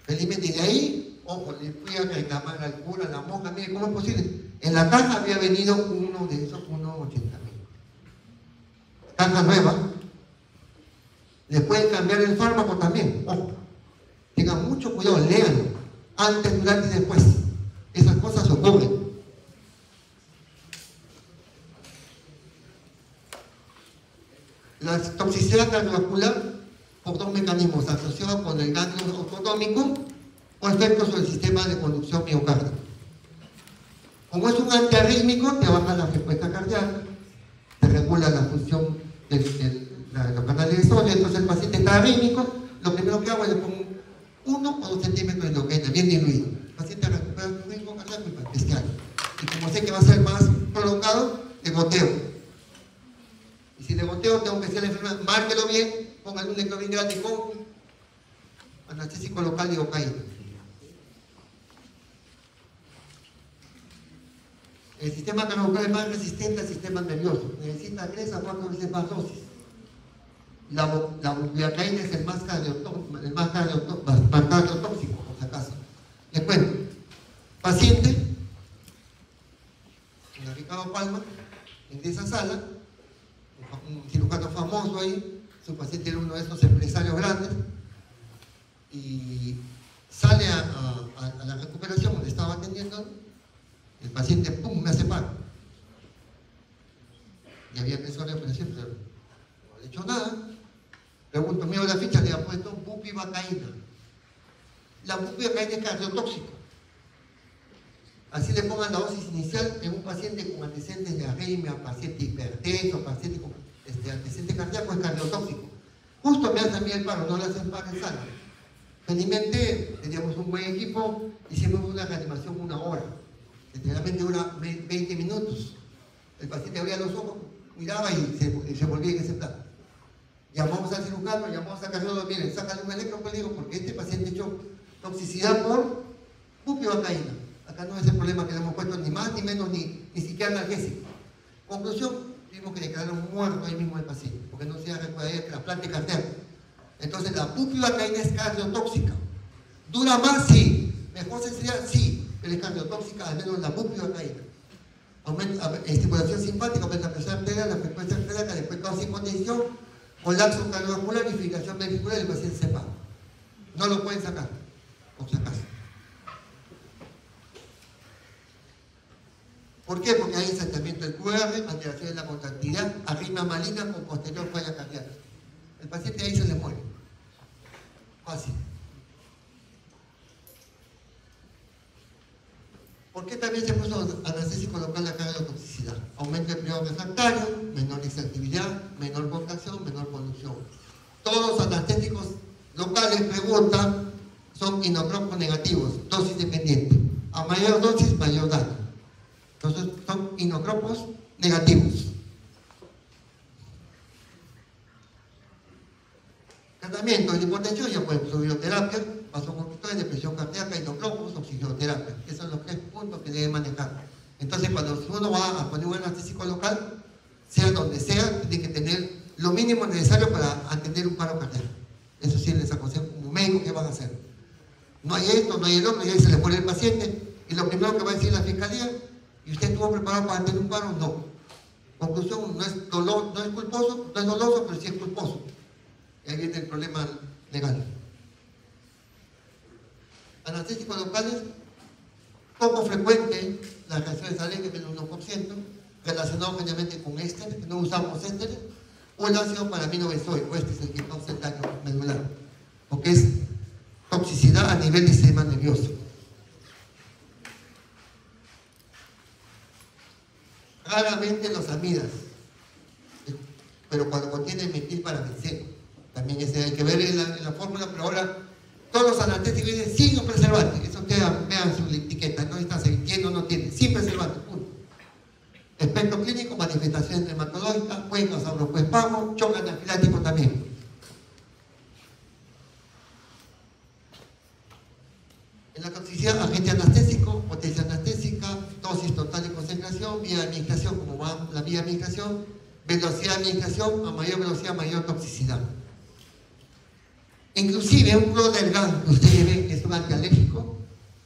Felizmente, y de ahí, ojo, le fui a reclamar al cura, a la monja: mire, ¿cómo es posible? En la caja había venido uno de esos 1.80.000. Caja nueva. Le pueden cambiar el fármaco también. Ojo. Tengan mucho cuidado, léanlo. Antes, durante y después. Esas cosas ocurren. La toxicidad cardiovascular por 2 mecanismos asociados con el ganglio autotómico o efectos sobre el sistema de conducción miocárdico. Como es un antiarrítmico, te baja la frecuencia cardíaca, te regula la función de los canales de sodio, entonces el paciente está arrítmico, lo primero que hago es le pongo 1 o 2 centímetros de lidocaína, bien diluido. El paciente recupera su ritmo cardíaco y bestial. Y como sé que va a ser más prolongado, le goteo. Y si le goteo, tengo que hacer la enfermedad, márquelo bien, póngale un Leclovin grande con anestésico local de lidocaína. El sistema cardiovascular es más resistente al sistema nervioso, necesita 3 a 4 veces más dosis. La bupivacaína es el más cardiotóxico, por si acaso. Les cuento, paciente, en Ricardo Palma, en esa sala, un cirujano famoso ahí, su paciente era uno de esos empresarios grandes, y sale a la recuperación donde estaba atendiendo, el paciente, ¡pum!, me hace paro. Y había empezado la recuperación, pero no le he hecho nada. Pregunto, miro la ficha, le ha puesto bupivacaína. La bupivacaína es cardiotóxico. Así le pongan la dosis inicial en un paciente con antecedentes de arritmia, paciente hipertenso, paciente con antecedente cardíaco, es cardiotóxico. Justo me hace a mí el paro, no le hacen paro en sala. Felizmente teníamos un buen equipo, hicimos una reanimación 1 hora. Literalmente dura 20 minutos. El paciente abría los ojos, miraba y se volvía en ese plan. Llamamos al cirujano, llamamos al cardiólogo, miren, sácale un electrocólico porque este paciente echó toxicidad por bupivacaína. Acá no es el problema que le hemos puesto ni más ni menos, ni siquiera analgésico. Conclusión, tuvimos que declarar muerto ahí mismo el paciente, porque no se iba a recuperar trasplante cardíaco. Entonces la bupivacaína es cardiotóxica. ¿Dura más? Sí. ¿Mejor sensibilidad? Sí. Pero es cardiotóxica, al menos la bupivacaína. Estimulación simpática, aumenta la presión arterial, la frecuencia cardíaca, después causa hipotensión, colapso cardiovascular y fibrilación ventricular y el paciente se para. No lo pueden sacar, por si acaso. ¿Por qué? Porque hay ensayamiento del QR, alteración de la contractilidad, arritmia maligna con posterior falla cardíaca. El paciente ahí se le muere. Fácil. ¿Por qué también se puso anestésico local la cardiotoxicidad? Aumento del periodo refractario, menor extractividad, menor contracción, menor conducción. Todos los anestésicos locales, preguntan, son inotropos negativos, dosis dependiente. A mayor dosis, mayor daño. Entonces, son inotropos negativos. Tratamiento de hipotensión, ya pueden usar bioterapia, vasoconstrictores, depresión cardíaca, inotropos, oxigenoterapia. Esos son los 3 puntos que deben manejar. Entonces, cuando uno va a poner un anestésico local, sea donde sea, tiene que tener lo mínimo necesario para atender un paro cardíaco. Eso sí les aconsejo como médico, ¿qué van a hacer? No hay esto, no hay el otro, y ahí se le muere el paciente, y lo primero que va a decir la fiscalía, ¿y usted estuvo preparado para atender un paro? No. Conclusión, no es culposo, no es doloso, pero sí es culposo. Y ahí viene el problema legal. Anestésicos locales, poco frecuente las reacciones alérgicas del 1%, relacionado generalmente con éster, que no usamos éster, o el ácido paraminobenzoico, este es el que causa el daño medular, porque es toxicidad a nivel del sistema nervioso. Raramente los amidas, pero cuando contiene metilparabenceno, también ese hay que ver en la fórmula, pero ahora todos los anestésicos dicen sin preservante. Eso ustedes vean su etiqueta, no está tiene o no tiene, sin preservante, punto. Espectro clínico, manifestaciones dermatológicas, pueden causar broncoespasmo, shock anafiláctico también. En la toxicidad, agente anestésico, potencia anestésica, dosis total de concentración, vía de administración, como va la vía de administración, velocidad de administración, a mayor velocidad, mayor toxicidad. Inclusive un clordelgán que ustedes ven que es un antialérgico,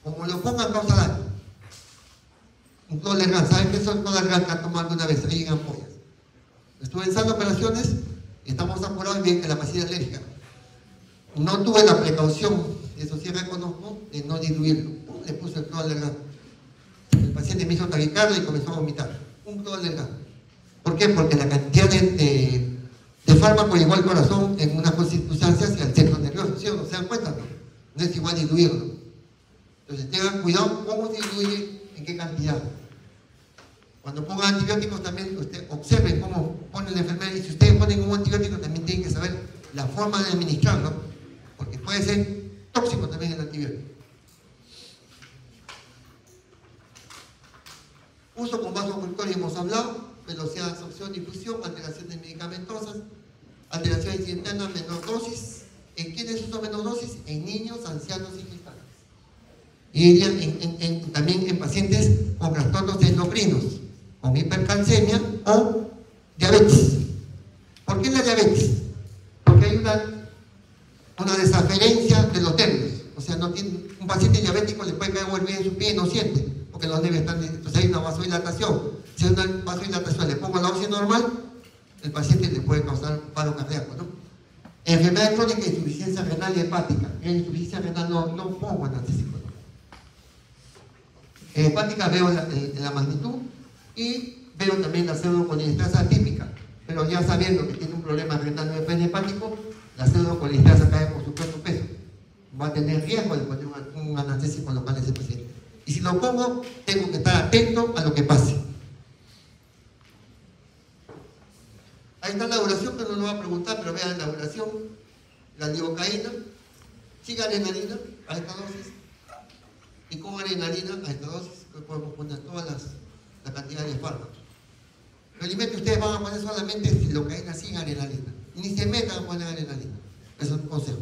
como lo pongan causa daño. Un clordelgán, ¿saben qué es el clordelgán que han tomado una vez? Ahí en ampollas. Estuve en sala de operaciones, estamos apurados y bien que la paciente es alérgica. No tuve la precaución, eso sí reconozco, de no diluirlo. Le puse el clordelgán. El paciente me hizo taquicardia y comenzó a vomitar. Un clordelgán. ¿Por qué? Porque la cantidad de fármaco llegó al corazón en unas circunstancias y al centro nervioso, ¿sí o no? ¿Se dan cuenta? No es igual diluirlo. Entonces tengan cuidado cómo se diluye, en qué cantidad. Cuando pongan antibióticos también observen cómo pone la enfermera, y si ustedes ponen un antibiótico también tienen que saber la forma de administrarlo, porque puede ser tóxico también el antibiótico. Uso con vasoconstrictor, hemos hablado, velocidad de absorción, difusión, alteraciones medicamentosas, alteraciones internas, menor dosis. ¿En quiénes uso menor dosis? En niños, ancianos y gestantes. Y también en pacientes con trastornos endocrinos, con hipercalcemia o diabetes. ¿Por qué la diabetes? Porque hay una desaferencia de los nervios. O sea, un paciente diabético le puede caer huelga en su pie y no siente, porque los nervios están. Entonces hay una vasodilatación. Si hay una vasodilatación, le pongo la dosis normal, el paciente le puede causar paro cardíaco, ¿no? Enfermedad crónica, insuficiencia renal y hepática. En insuficiencia renal no pongo analgésico. En hepática veo la magnitud y veo también la pseudocolinestasa atípica, pero ya sabiendo que tiene un problema renal hepático, la pseudocolinestasa cae por su propio peso. Va a tener riesgo de poner un anestésico local a ese paciente. Y si lo pongo, tengo que estar atento a lo que pase. Ahí está la duración, que no lo va a preguntar, pero vean la duración. La lidocaína, sin adrenalina a esta dosis, y con adrenalina a esta dosis, que podemos poner toda la cantidad de fármacos. Felizmente ustedes van a poner solamente lidocaína sin adrenalina. Ni se metan a poner adrenalina. Eso es un consejo.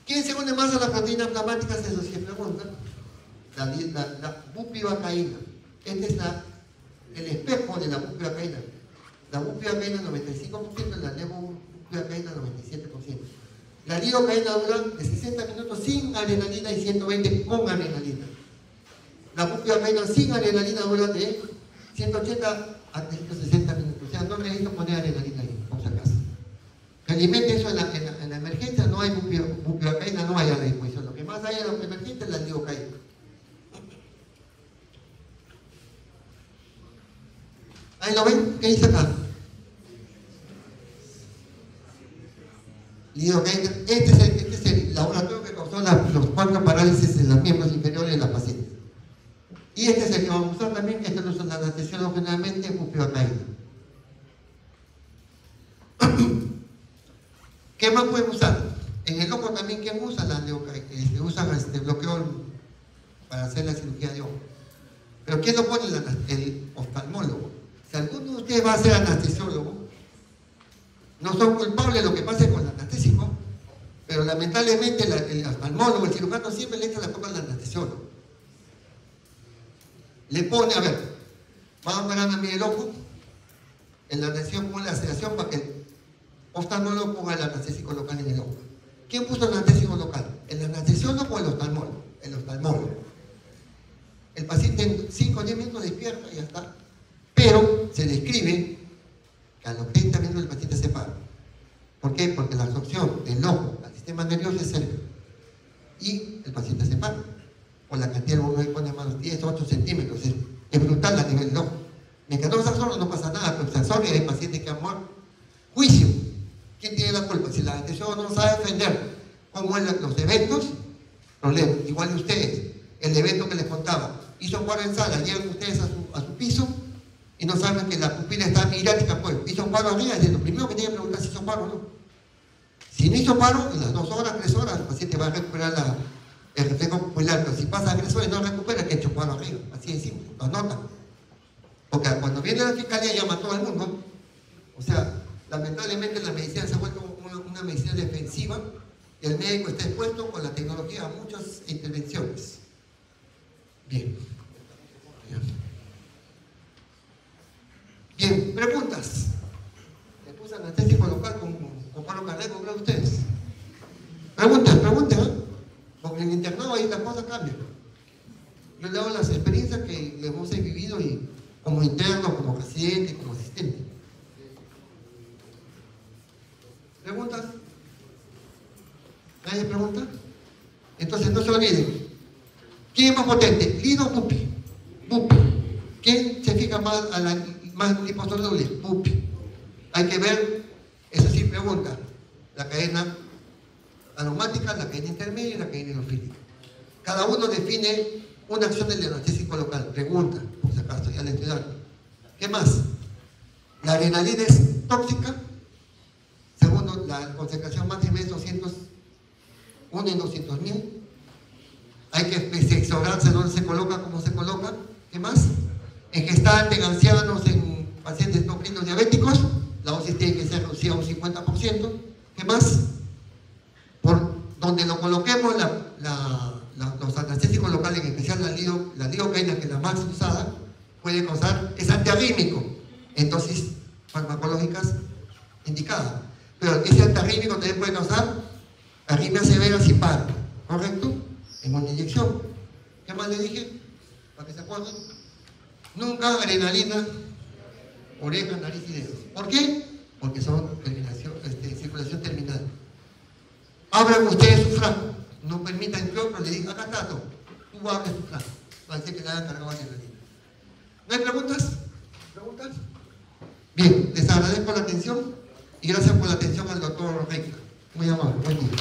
¿Quién se une más a las proteínas inflamatorias? Eso sí es pregunta. La bupivacaína. Este es el espejo de la bupivacaína. La bupivacaína 95%, la levobupivacaína 97%. La lidocaína dura de 60 minutos sin adrenalina y 120 con adrenalina. La bupivacaína sin adrenalina dura de 180 a 160 minutos. O sea, no necesito poner adrenalina ahí, por si acaso. Felizmente eso en la emergencia no hay bupivacaína, no hay a la disposición. Lo que más hay en la emergencia es la lidocaína. Ahí lo ven, ¿qué dice acá? Lidocaína, este es el laboratorio que causó los 4 parálisis en los miembros inferiores de la paciente. Y este es el que vamos a usar también, este lo usa la anestesiólogo generalmente, bupivacaína. ¿Qué más podemos usar? En el ojo también, ¿quién usa la lidocaína? Usa bloqueo para hacer la cirugía de ojo. Pero ¿quién lo pone? El oftalmólogo. Si alguno de ustedes va a ser anestesiólogo, no son culpables de lo que pase con el anestésico, pero lamentablemente el oftalmólogo, el cirujano siempre le echa la culpa al anestesiólogo. Le pone, a ver, vamos a parar a mí el ojo, en la anestesión pone la sedación para que el oftalmólogo ponga el anestésico local en el ojo. ¿Quién puso el anestésico local? ¿El anestesiólogo o el oftalmólogo? El oftalmólogo. El paciente en 5 o 10 minutos despierta y ya está. Pero se describe que a los 30 minutos el paciente se para. ¿Por qué? Porque la absorción del ojo al sistema nervioso es cero. Y el paciente se para. Por la cantidad de volumen que pone más 10 o 8 centímetros. Es brutal a nivel del ojo. Mientras no se absorbe no pasa nada, pero se absorbe y hay pacientes que han muerto. Juicio. ¿Quién tiene la culpa? Si la anestesióloga no sabe defender cómo es los eventos, problema. Igual que ustedes. El evento que les contaba. Hizo cuadro en sala, llegan ustedes a su piso y no saben que la pupila está mirática, pues. Hizo cuadro arriba, es lo primero que tienen que preguntar si hizo paro o no. Si no hizo paro, en las 2 horas, 3 horas, el paciente va a recuperar el reflejo pupilar. Pero si pasa 3 horas y no recupera, que ha hecho cuadro arriba. Así de simple, lo notan. Porque cuando viene la fiscalía llama a todo el mundo. O sea, lamentablemente la medicina se ha vuelto una medicina defensiva y el médico está expuesto con la tecnología a muchas intervenciones. Bien. Bien, preguntas. Le puse anestésico local con paro cardíaco, creo ustedes. Pregunten, ¿eh? Porque en el internado ahí las cosas cambian. Yo le hago las experiencias que le hemos vivido y como interno, como residente, como asistente. ¿Preguntas? ¿Nadie pregunta? Entonces no se olviden. ¿Quién es más potente? ¿Lido o Bupi? Bupi. ¿Quién se fija más liposoluble? Bupi. Hay que ver, eso sí pregunta, la cadena aromática, la cadena intermedia y la cadena hidrofílica. Cada uno define una acción del anestésico local. Pregunta, por si acaso, ya le estoy dando. ¿Qué más? La adrenalina es tóxica. Segundo, la concentración máxima es 200, 1 en 200.000. Hay que seccionarse dónde se coloca, cómo se coloca. ¿Qué más? En gestantes, en ancianos, en pacientes endocrinos diabéticos, la dosis tiene que ser reducida a un 50%. ¿Qué más? Por donde lo coloquemos, los anestésicos locales, en especial la lidocaína, que es la más usada, puede causar, es antiarrítmico, en dosis farmacológicas indicadas. Pero ese antiarrítmico también puede causar arritmia severa sin paro, ¿correcto? En una inyección. ¿Qué más le dije? Para que se acuerden. Nunca adrenalina, oreja, nariz y dedos. ¿Por qué? Porque son circulación terminal. Abran ustedes su frasco. No permitan que otro le diga, acá está todo. Tú abres tu frasco. Parece que le hayan cargado adrenalina. ¿No hay preguntas? ¿Preguntas? Bien, les agradezco la atención y gracias por la atención al doctor Reina. Muy amable, buen día.